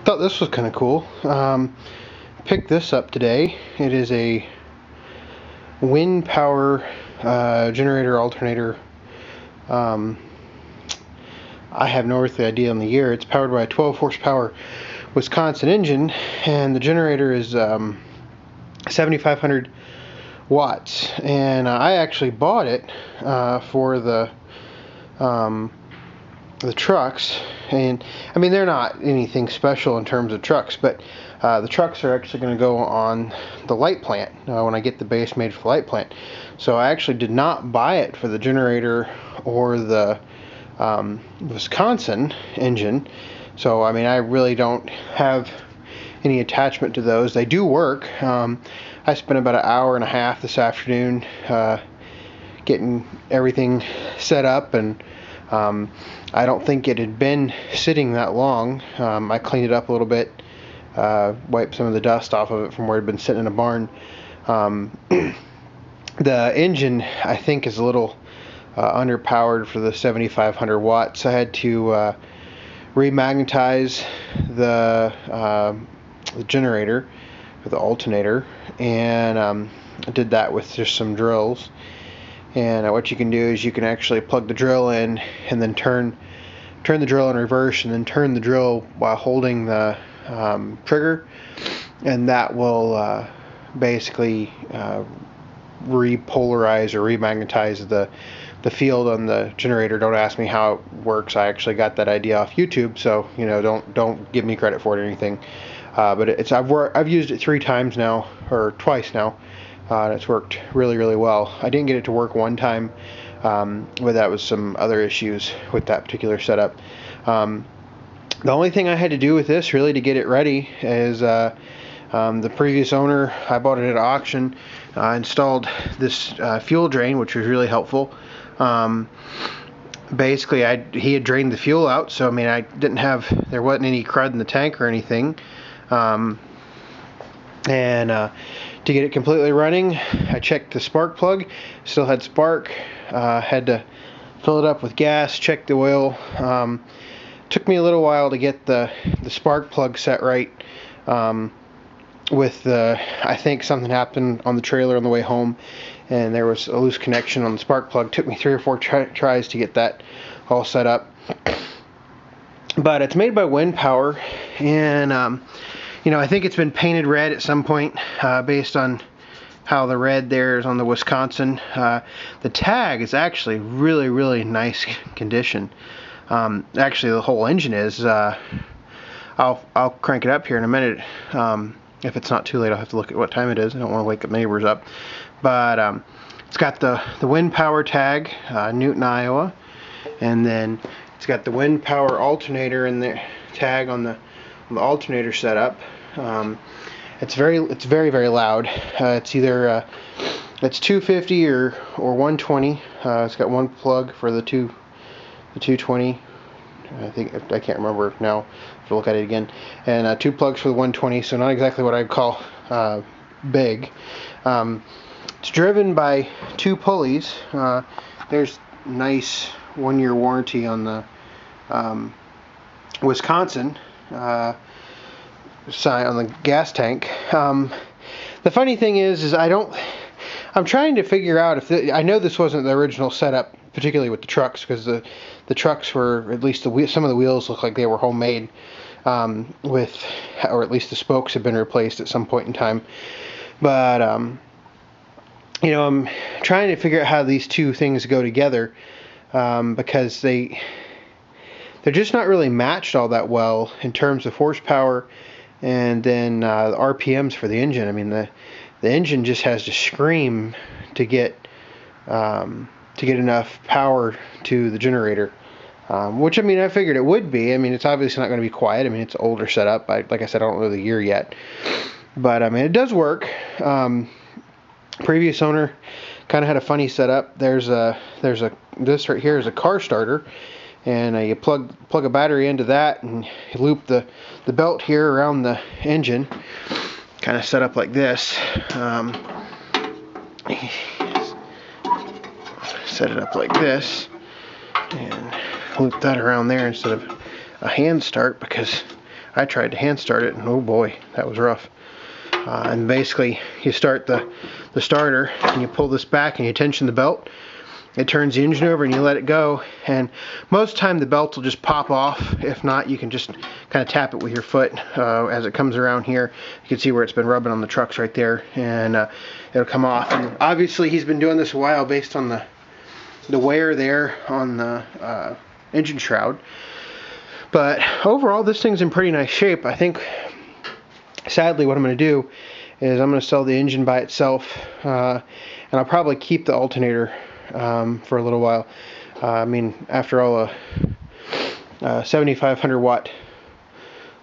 thought this was kind of cool. Picked this up today. It is a WinPower generator alternator. I have no earthly idea on the year. It's powered by a 12 horsepower Wisconsin engine, and the generator is 7,500 watts. And I actually bought it for the trucks, and I mean, they're not anything special in terms of trucks, but the trucks are actually going to go on the light plant when I get the base made for the light plant. So I actually did not buy it for the generator or the Wisconsin engine. So I mean, I really don't have any attachment to those. They do work. I spent about an hour and a half this afternoon getting everything set up, and I don't think it had been sitting that long. I cleaned it up a little bit, wiped some of the dust off of it from where it had been sitting in a barn. The engine, I think, is a little underpowered for the 7,500 watts. I had to remagnetize the generator, or the alternator, and I did that with just some drills. And what you can do is you can actually plug the drill in and then turn the drill in reverse, and then turn the drill while holding the trigger, and that will basically repolarize or remagnetize the field on the generator. Don't ask me how it works. I actually got that idea off YouTube, so don't give me credit for it or anything. But I've used it 3 times now, or twice now. And it's worked really, really well. I didn't get it to work one time, but that was some other issues with that particular setup. The only thing I had to do with this really to get it ready is the previous owner, I bought it at auction, installed this fuel drain, which was really helpful. Basically, he had drained the fuel out, so I mean, there wasn't any crud in the tank or anything. To get it completely running, I checked the spark plug. Still had spark. Had to fill it up with gas, check the oil. Took me a little while to get the spark plug set right. I think something happened on the trailer on the way home, and there was a loose connection on the spark plug. Took me 3 or 4 tries to get that all set up. But it's made by WinPower, and I think it's been painted red at some point, based on how the red there is on the Wisconsin. The tag is actually really, really nice condition. Actually, the whole engine is. I'll crank it up here in a minute. If it's not too late, I'll have to look at what time it is. I don't want to wake up neighbors up. But it's got the WinPower tag, Newton, Iowa, and then it's got the WinPower alternator in the tag on the alternator setup. It's very, very loud. It's either it's 250 or 120. It's got one plug for the 220. I can't remember now. If I look at it again, and 2 plugs for the 120. So not exactly what I'd call big. It's driven by 2 pulleys. There's nice 1-year warranty on the Wisconsin sign on the gas tank. The funny thing is I'm trying to figure out if I know this wasn't the original setup, particularly with the trucks, because the trucks were, at least some of the wheels look like they were homemade, or at least the spokes have been replaced at some point in time. But I'm trying to figure out how these 2 things go together, because they're just not really matched all that well in terms of horsepower, and then the RPMs for the engine. I mean, the engine just has to scream to get enough power to the generator, which, I mean, I figured it would be. I mean, it's obviously not going to be quiet. I mean, it's older setup. Like I said, I don't know the year yet, but I mean, it does work. Previous owner kind of had a funny setup. This right here is a car starter, and you plug a battery into that, and you loop the belt here around the engine, kind of set up like this. Set it up like this, and loop that around there instead of a hand start, because I tried to hand start it, and oh boy, that was rough. And basically, you start the starter, and you pull this back, and you tension the belt. It turns the engine over, and you let it go. And most of the time, the belt will just pop off. If not, you can just kind of tap it with your foot as it comes around here. You can see where it's been rubbing on the trucks right there, and it'll come off. And obviously, he's been doing this a while based on the wear there on the engine shroud. But overall, this thing's in pretty nice shape. I think, sadly, what I'm going to do is I'm going to sell the engine by itself, and I'll probably keep the alternator for a little while. I mean, after all, a 7,500 watt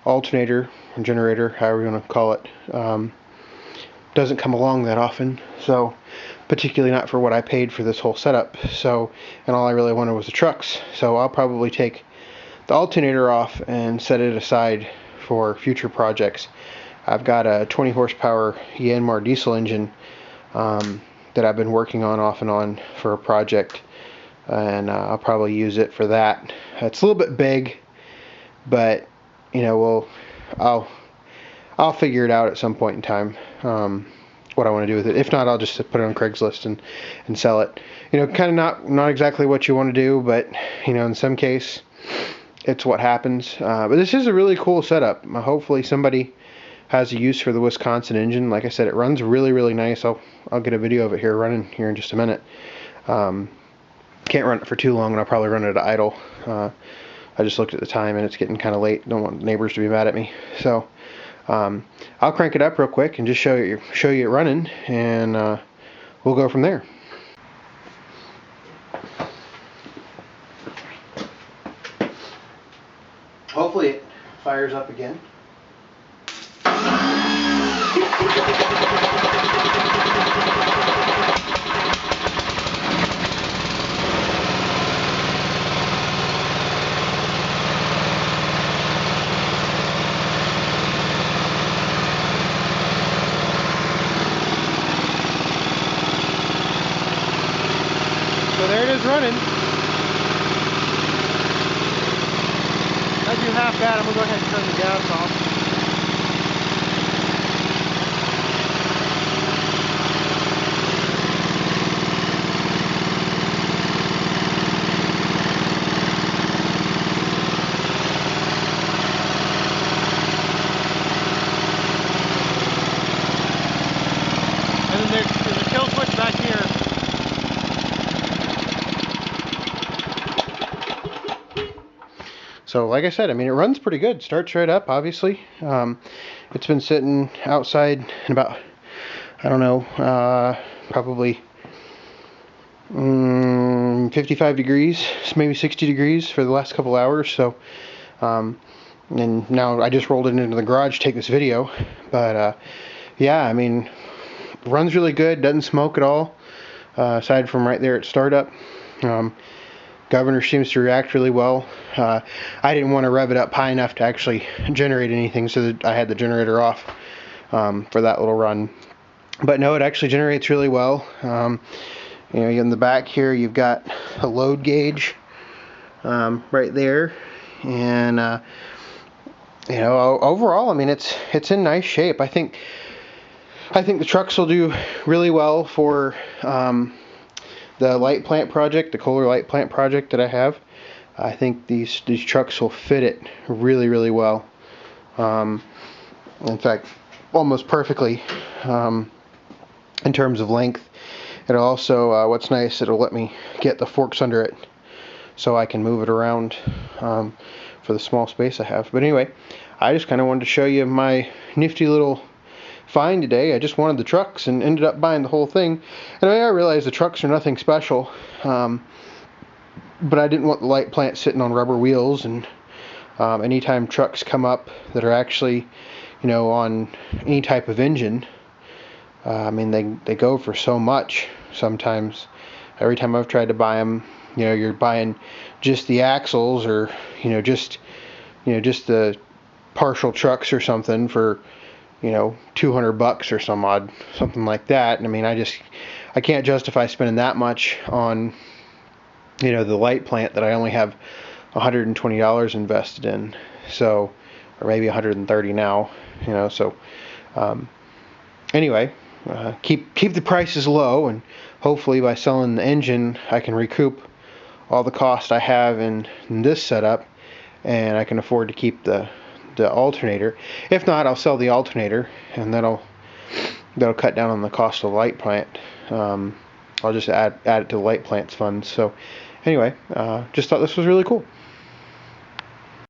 alternator or generator, however you want to call it, doesn't come along that often. So, particularly not for what I paid for this whole setup. So, and all I really wanted was the trucks. So I'll probably take the alternator off and set it aside for future projects. I've got a 20 horsepower Yanmar diesel engine that I've been working on off and on for a project, and I'll probably use it for that. It's a little bit big, but you know, I'll figure it out at some point in time what I want to do with it. If not, I'll just put it on Craigslist and sell it. You know, kind of not exactly what you want to do, but you know, in some case it's what happens. But this is a really cool setup. Hopefully somebody has a use for the Wisconsin engine. Like I said, it runs really, really nice. I'll get a video of it here running here in just a minute. Can't run it for too long, and I'll probably run it at idle. I just looked at the time, and it's getting kind of late. Don't want neighbors to be mad at me. So I'll crank it up real quick and just show you it running, and we'll go from there. Hopefully it fires up again. So there it is running. I do half that. I'm going to go ahead and turn the gas off. And then there's a kill switch back here. So like I said, I mean, it runs pretty good. Starts right up, obviously. It's been sitting outside in about, I don't know, probably 55 degrees, maybe 60 degrees for the last couple hours. So, and now I just rolled it into the garage to take this video. But yeah, I mean, runs really good, doesn't smoke at all, aside from right there at startup. Governor seems to react really well. I didn't want to rev it up high enough to actually generate anything, so that I had the generator off for that little run. But no, it actually generates really well. You know, in the back here, you've got a load gauge right there, and you know, overall, I mean, it's in nice shape. I think the trucks will do really well for the light plant project, the Kohler light plant project that I have. I think these trucks will fit it really, really well. In fact, almost perfectly in terms of length. It'll also, what's nice, it'll let me get the forks under it so I can move it around for the small space I have. But anyway, I just kind of wanted to show you my nifty little find today. I just wanted the trucks and ended up buying the whole thing. And I realized the trucks are nothing special, but I didn't want the light plant sitting on rubber wheels. And anytime trucks come up that are actually, you know, on any type of engine, I mean, they go for so much sometimes. Every time I've tried to buy them, you know, you're buying just the axles, or just the partial trucks or something for, you know, $200 or something like that. And I mean, I can't justify spending that much on, you know, the light plant that I only have $120 invested in. So or maybe 130 now. So anyway, keep the prices low, and hopefully by selling the engine, I can recoup all the cost I have in this setup, and I can afford to keep the alternator. If not, I'll sell the alternator, and that'll cut down on the cost of the light plant. I'll just add it to the light plant's funds. So anyway, just thought this was really cool.